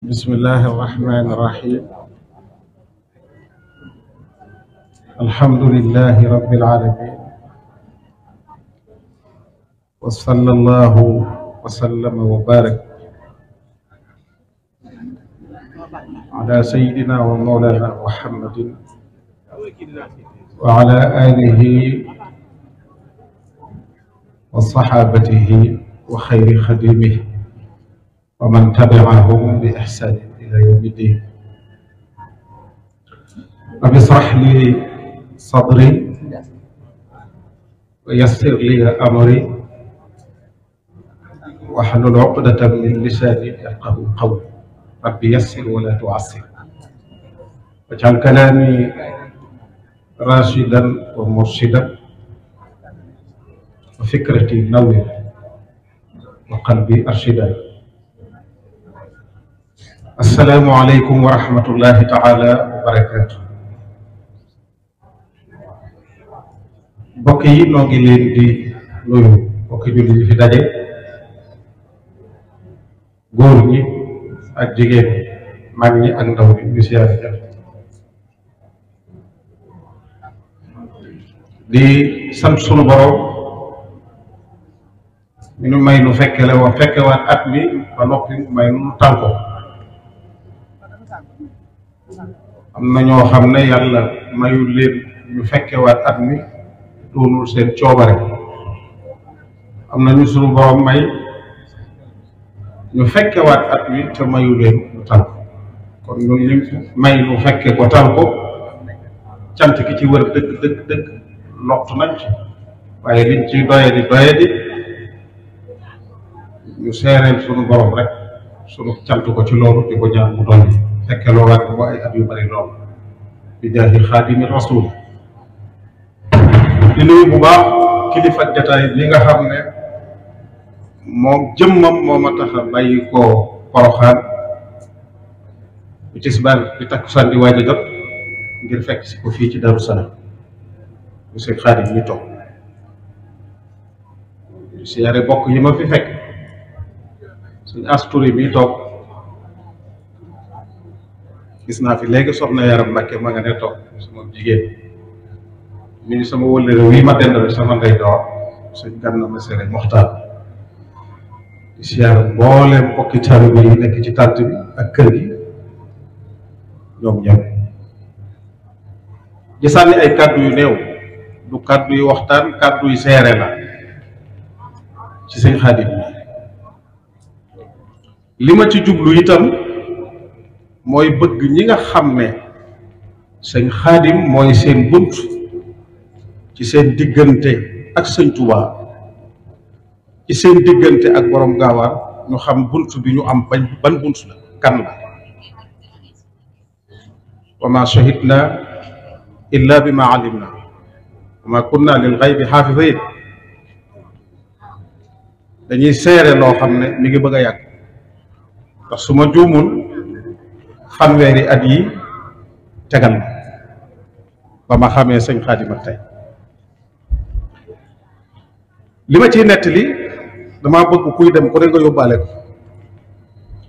بسم الله الرحمن الرحيم. الحمد لله رب العالمين، وصلى الله وسلم وبارك على سيدنا ومولانا محمد وعلى آله وصحابته وخير خديمه ومن تبعهم بإحسان إلى يوم الدين. رب اشرح لي صدري ويسر لي أمري واحلل عقدة من لساني يفقهوا قولي. رب يسر ولا تعسر واجعل كلامي راشدا ومرشدا وفكرتي نور وقلبي أرشدا. السلام عليكم ورحمة الله تعالى وبركاته. mbokk yi noo ngi leen di nuyu mbokki julli yi fi daje, góor ñi ak jigéen ñi, mag ñi ak ndaw ñi, ñu siyaare jëf di sant sunu borom mi nu may nu fekkele wa fekkewaat at mi ba noppi may nu tànko. am na ñoo xam ne yàlla mayul leen ñu fekkewaat at mi doonul seen coobare, am na ñu sunu borom may ñu fekkewaat at mi te mayu leen ñu tal ko. kon ñun ñu may ñu fekke ko tal ko, cant ki ci wër dëgg lottu nañ ci, waaye liñ ci doyadi ñu seereel sunu borom rek sunu cant ko ci loolu di ko ñaan mu dolli fekke loo waat ko ay at yu bari lool bi jaahi xaadimi rasul. di nuyu bu baax kilifa jataay bi nga xam ne moom jëmmam moo ma tax a bàyyi koo Poroxaan bi tisbaar bi takkusaan di waaj a jot ngir fekk si ko fii ci Darou Salaam monsieur Xaadim ñi toog di siyaare bokk yi ma fi fekk, suñ asturi bi toog gis naa fi léegi soxna Yaram Mbàkke ma nga ne toog sama jigéen ñu sama wëllëre wi ma dendal sama ndey door suñ Gana Messere Moxtaar. di siyaare mbooleem mbokki taalibe yi nekk ci tànt bi ak kër gi ñoom ñëpp di sànni ay kàddu yu néew, du kàddu yu waxtaan, kàddu yu seere la ci sëñ Xaadim bi. li ma ci jublu itam mooy bëgg ñi nga xam ne sëñ Xaadim mooy seen bunt ci seen diggante ak sëñ Tuubaa, ci seen diggante ak borom gaawaan, ñu xam bunt bi ñu am ban bunt la, kan la. wa ma shahidna illa bi ma alimna wa ma kunna lil ghaybi xaafidin. dañuy seere loo xam ne mi ngi bëgg a yàgg, ndax su ma juumul fanweeri at yi tegal ma ba ma xamee sëñ Xaadim ak tey. li ma ciy nettali dama bëgg kuy dem ku ne nga yóbbaale ko,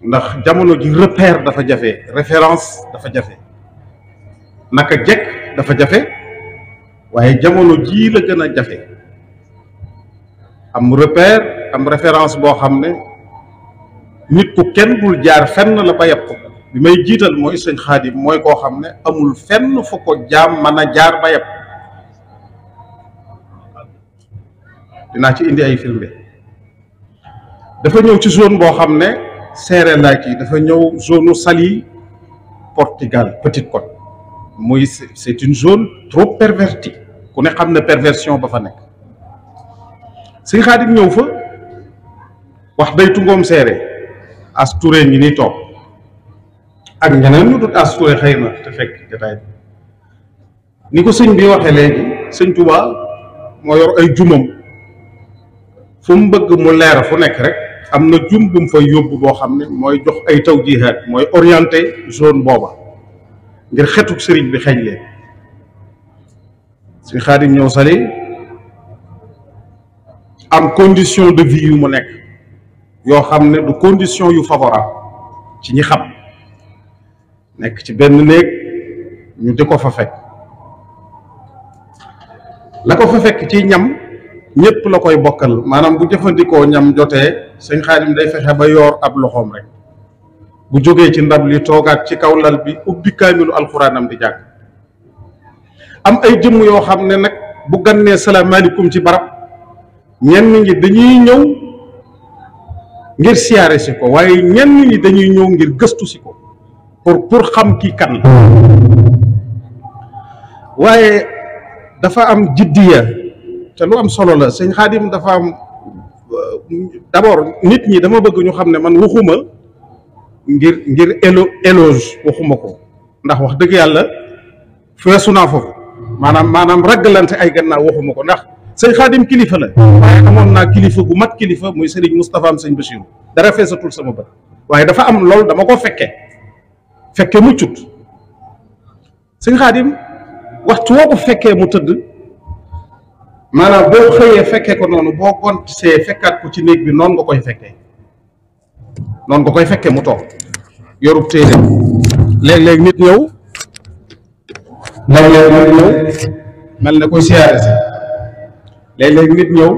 ndax jamono ji repère dafa jafe, référence dafa jafe, naka jekk dafa jafe, waaye jamono jii la gën a jafe am repère am référence boo xam ne nit ku kenn dul jaar fenn la ba yab ko. bi may jiital mooy sëñ Xaadim, mooy koo xam ne amul fenn fu ko jaam mën a jaar ba yab. dinaa ci indi ay firnde. dafa ñëw ci zone boo xam ne seere laa kii, dafa ñëw zone Saly Portugal Petite Côte, muy c'est une zone trop pervertie, ku ne xam ne perversion ba fa nekk. sëñ Xaadim ñëw fa wax day tungoom seere as Touré ñi ni toog ak ñeneen ñu dut as Touré xëy na te fekk jotaay bi. ni ko sëñ bi waxee léegi, sëñ Tuubaa moo yor ay jumam, fu mu bëgg mu leer fu nekk rek am na jum bu mu fay yóbbu boo xam ne mooy jox ay tawjihaat, mooy orienté zone booba ngir xetuk sëriñ bi xeeñ leen. sëñ Xaadim ñëw Saly am condition de vie yu mu nekk yoo xam ne du condition yu favorable ci ñi xam. nekk ci benn néeg ñu di ko fa fekk. la ko fa fekk ci ñam ñëpp la koy bokkal maanaam bu jëfandikoo ñam jotee sëñ Xaadim day fexe ba yoor ab loxoom rek bu jógee ci ndab li toogaat ci kaw lal bi ubbi kaamilu alxuraanam di jàng. am ay jëmm yoo xam ne nag bu gannee salaamaaleykum ci barab ñenn ñi dañuy ñëw ngir siyaare si ko waaye ñenn ñi dañuy ñëw ngir gëstu si ko pour xam kii kan la. waaye dafa am jiddiya te lu am solo la sëñ Xaadim dafa am d'abord nit ñi dama bëgg ñu xam ne man waxuma ngir éloge waxuma ko ndax wax dëgg yàlla feesu naa foofu maanaam raggalante ay gannaaw waxuma ko ndax sëñ Xaadim kilifa la waaye amoon naa kilifa gu mat kilifa muy sëriñ Moustapha am sëñ Bachir dara feesatul sama bët waaye dafa am loolu dama ko fekke muccut sëñ Xaadim waxtu woo ko fekkee mu tëdd maanaam boo xëyee fekkee ko noonu boo gontisee fekkaat ko ci néeg bi noonu nga koy fekkee mu toog yorub téere léeg-léeg nit ñëw mel ne koy siyaare si léeg-léeg nit ñëw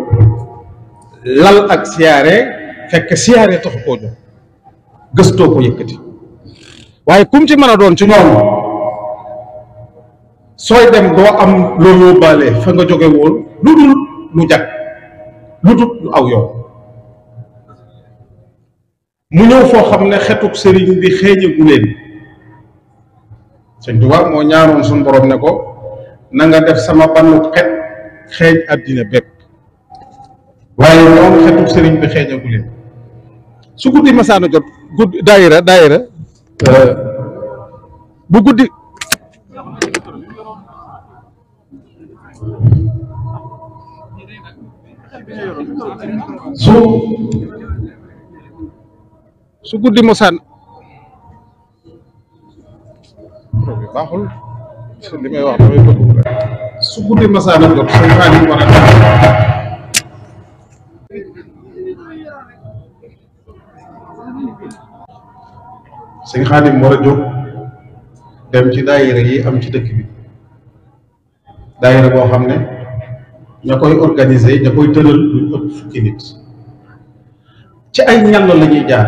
lal ak siyaare fekk siyaare taxu koo jox gëstoo ko yëkkati waaye kum ci mën a doon ci ñoom sooy dem doo am loo yóbbaale fa nga jóge woon lu dul lu jag lu dul lu aw yoon mu ñëw foo xam ne xetuk sëriñ bi xeeñagu leen sëñ Tuubaa moo ñaanoon suñu borom ne ko na nga def sama bannu xet xeeñ àddina bépp waaye ñoom xetuk sëriñ bi xeeñagu leen su guddi masaana jot guddi daayira bu guddi su guddi mosaan bi baaxul li may wax damay bëgg rek su guddi mosaan a jot sëñ Xaadim war a sëñ Xaadim war a jóg dem ci daayira yi am ci dëkk bi daayira boo xam ne ña koy organiser ña koy tëral luñ ëpp fukki nit ci ay ñàll la ñuy jaar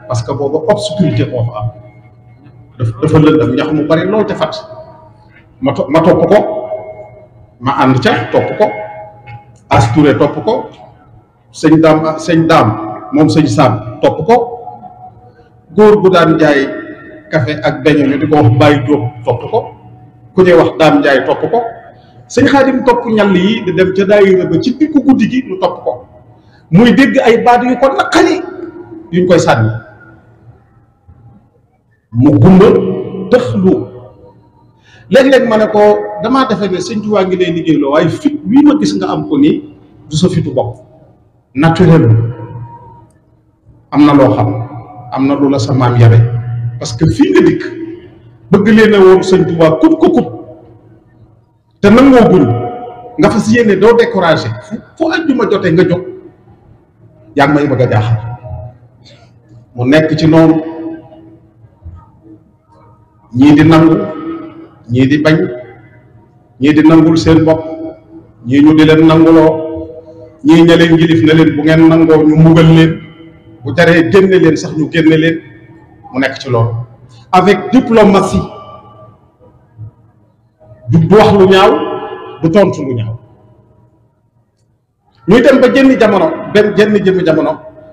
parce que booba obscurité moo fa am dafa lëndam ñax mu bari lool te fat ma topp ko ma ànd ca topp ko As Touré topp ko sëñ daam moom sëñ Saam topp ko góor gu daan jaay café ak beñe ñu di ko wax Baye Diop topp ko ku ñuy wax Daam Njaay topp ko sëñ Xaadim topp ñàll yi di dem ca daayira ba ci diggu guddi gi ñu topp ko muy dégg ay baat yu ko naqari yuñ koy sànni mu gumba tëxlu léeg-léeg ma ne ko damaa defe ne sëñ Tuubaa ngi lay liggéeyloo waaye fit wii ma gis nga am ko nii du sa fitu bopp naturel am na loo xam am na lu la sa maam yabe parce que fii nga dikk bëgg leen a woon sëñ Tuubaa kub ko kub te nangoo guñ nga fas yéene doo découragé fu àjjuma jotee nga jóg yaa ngi may bëgg a jaaxal mu nekk ci noonu ñii di nangu ñii di bañ ñii di nangul seen bopp ñii ñu di leen nanguloo ñii ña leen ngilif na leen bu ngeen nangoo ñu mugal leen bu jaree génne leen sax ñu génne leen mu nekk ci loolu avec diplomatie du wax lu ñaaw du tontu lu ñaaw ñuy dem ba jëmmi jamono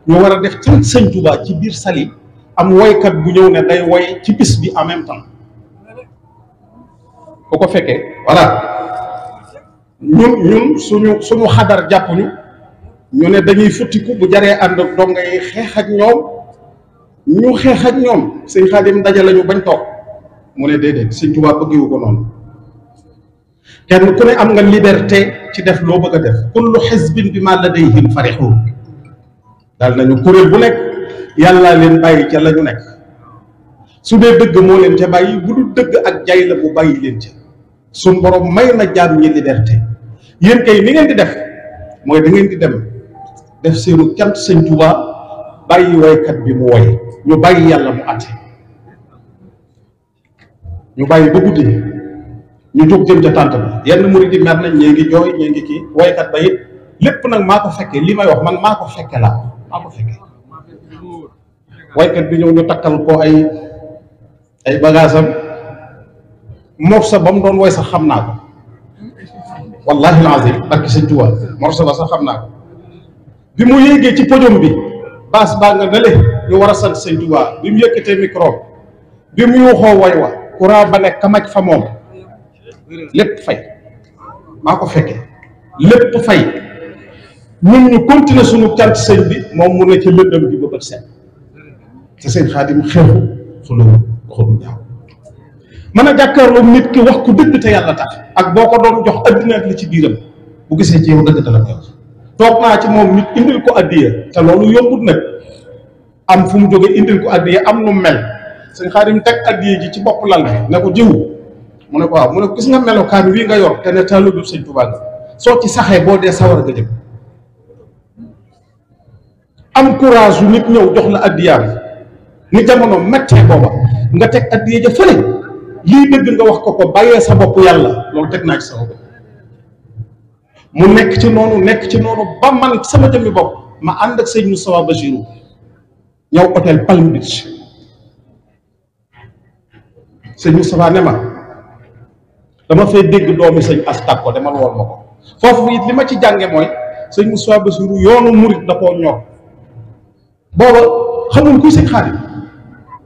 ñu war a def ci sëñ Tuubaa ci biir Saly am woykat bu ñëw ne day woy ci bis bi en même temps ku ko fekkee voilà ñun suñu xadar jàpp ñu ne dañuy futtiku bu jaree ànd ak donga yi xeex ak ñoom ñu xeex ak ñoom sëñ Xaadim dajale ñu bañ toog mu ne déedéet sëñ Tuubaa bëggewu ko noonu kenn ku ne am nga liberté ci def loo bëgg a def kullu xisbin bi ma ladayhim farixuun daal nañu kuréel bu nekk yàllaa leen bàyyi ca la ñu nekk su dee dëgg moo leen ca bàyyi bu dul dëgg ak jay la bu bàyyi leen ca suñ borom may na jaam ñi liberté yéen kay ni ngeen di def mooy da ngeen di dem def seenu cant sëñ Tuubaa bàyyi woykat bi mu woy ñu bàyyi yàlla mu àtte ñu bàyyi ba guddi ñu jóg jëm ca tànt ba yenn murid yi mer nañ ñee ngi jooy ñee ngi kii waykat ba it lépp nag maa ko fekkee li may wax man maa ko fekke laa maa ko fekkee waykat bi ñëw ñu takkal ko ay bagaasam morso ba mu doon woy sax xam naa ko wallahi alazim barki sëñ Tuubaa morso ba sax xam naa ko bi mu yéegee ci podium bi baas baa nga nele ñu war a sant sëñ Tuubaa bi mu yëkkatee micro bi mu yuuxoo woy wa courant ba nekk kamaj fa moom lépp fay maa ko fekkee lépp fay ñun ñu continuer suñu cant sëñ bi moom mu ne ci lëndëm gi ba bët set te sëñ Xaadim xeexu xulu waxul ñaaw mën a jàkkaarloo nit ki wax ko dëgg te yàlla tax ak boo ko doon jox addina ak li ci biiram bu gisee ci yow dëgg te la koy wax toog naa ci moom nit indil ko addiya te loolu yombut nag am fu mu jógee indil ko addiya am nu mel sëñ Xaadim teg addiya ji ci bopp lal bi ne ko jiw mu ne ko waaw mu ne ko gis nga melokaan wii nga yor te ne taalibu sëñ Tuubaa nga soo ci saxee boo dee sawar nga jëm am courage yu nit ñëw jox la addiyaam ni jamono méttee booba nga teg addiya ja fële lii dëgg nga wax ko bàyyee sa bopp yàlla loolu teg naa ci sama bopp mu nekk ci noonu ba man sama jëmmi bopp ma ànd ak sëñ Moustapha Bachirou ñëw hôtel Palm Beach sëñ Moustapha ne ma dama fay dégg doomi sëñ Astak ko demal woon ma ko foofu it li ma ci jànge mooy sëñ Moustapha Bachirou yoonu murit da koo ñor booba xamul kuy sëñ Xaadim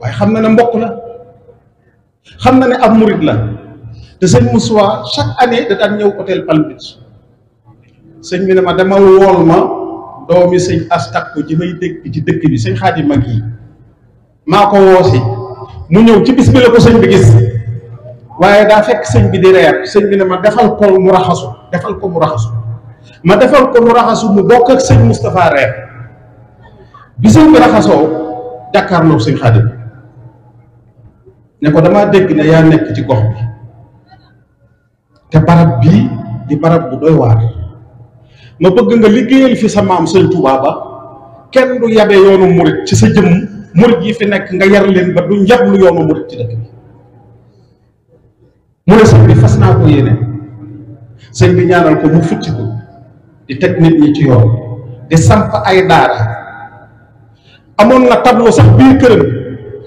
waaye xam na ne mbokk la xam na ne ab murit la te sëñ Moustapha chaque année da daan ñëw hôtel Palm Beach sëñ bi ne ma demal wool ma doomi sëñ Astak ko ji may dégg ci dëkk bi sëñ Xaadim mag yi maa ko woosi mu ñëw ci bis bi la ko sëñ bi gis waaye daa fekk sëñ bi di reer sëñ bi ne ma defal ko mu raxasu ma defal ko mu raxasu mu bokk ak sëñ Moustapha reer bi sëñ bi raxasoo jàkkaarloo sëñ Xaadim ne ko damaa dégg ne yaa nekk ci gox bi te barab bii di barab bu doy waar ma bëgg nga liggéeyal fi sa maam sëñ Tuubaa ba kenn du yabe yoonu murit ci sa jëmm murit yi fi nekk nga yar leen ba du yablu yoonu murit ci dëkk bi mu ne sëñ bi fas naa ko yéene sëñ bi ñaanal ko mu futtiku di teg nit ñi ci yoon di samp ay daara amoon na tableau sax biir këram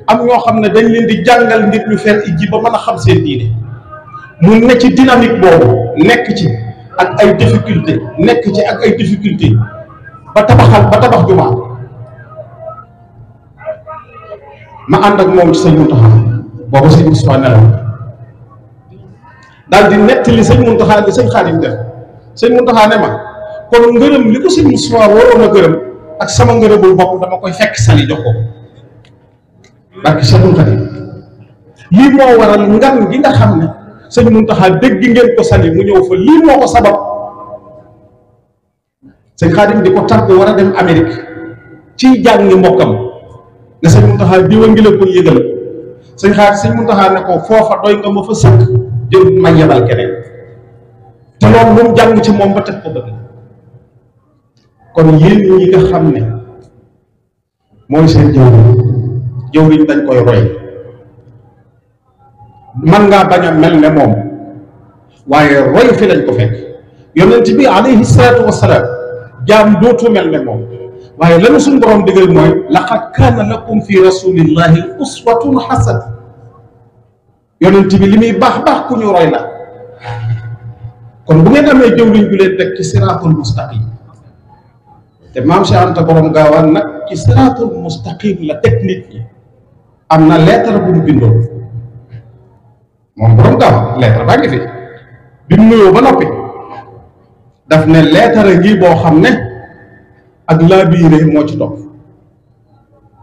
am ñoo xam ne dañ leen di jàngal ngir ñu fer ijji ba mën a xam seen diine mu ne ci dynamique boobu nekk ci ak ay difficulté ba tabax jumaa ma ànd ak moom ci sëñ Muntaxa boobu sëñ Moustapha nelaw daal di nettali sëñ Muntaxa li sëñ Xaadim def sëñ Muntaxa ne ma kon ngërëm li ko sëñ Moustapha waroon a gërëm ak sama ngërëmul bopp dama koy fekk sali jox ko barke Sëñ Xaadim lii moo waral ngan gi nga xam ne sëñ Muntaxa dégg ngeen ko sali mu ñëw fa lii moo ko sabab sëñ Xaadim di ko tàgg war a dem Amérique ci jàngi mbokkam ne sëñ Muntaxa diwa ngi la ko yëgal sëñ Muntaxa ne ko foofa doy nga ma fa sëkk jël ma yebal keneen te loolu moom jàng ci moom ba teg ko bëgg kon yéen ñi nga xam ne mooy seen jëwriñ dañ koy roy man ngaa bañ a mel ne moom waaye roy fi lañ ko fekk yonent bi alayhi salaatu wasalaam jaam dootu mel ne moom waaye lanu suñu borom digal mooy laqad kaana lakum fi rasulillahi uswatun hasana yonent bi li muy baax ku ñu roy la kon bu ngeen amee jëwriñ ju leen teg ci siraatul mustaqim te maam Cheikh Anta borom gaawaan nag ci siraatul mustaqim la teg nit ñi am na lettre bu mu bindoon moom borom gaawaan lettre baa ngi fi bi mu nuyoo ba noppi daf ne lettre ngi boo xam ne ak laabiire moo ci topp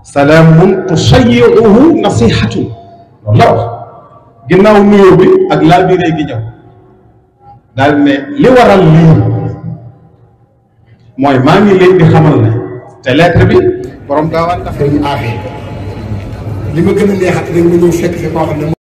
salaamun tusayyi'uhu nasihatun loolu la wax ginnaaw nuyoo bi ak laabiire gi ñëw daal ne li waral lii mooy maa ngi leen di xamal ne te lettre bi borom gaawaan daf ñu aabee li ma gën a neexat rek nga ñëw fekk fi koo xam ne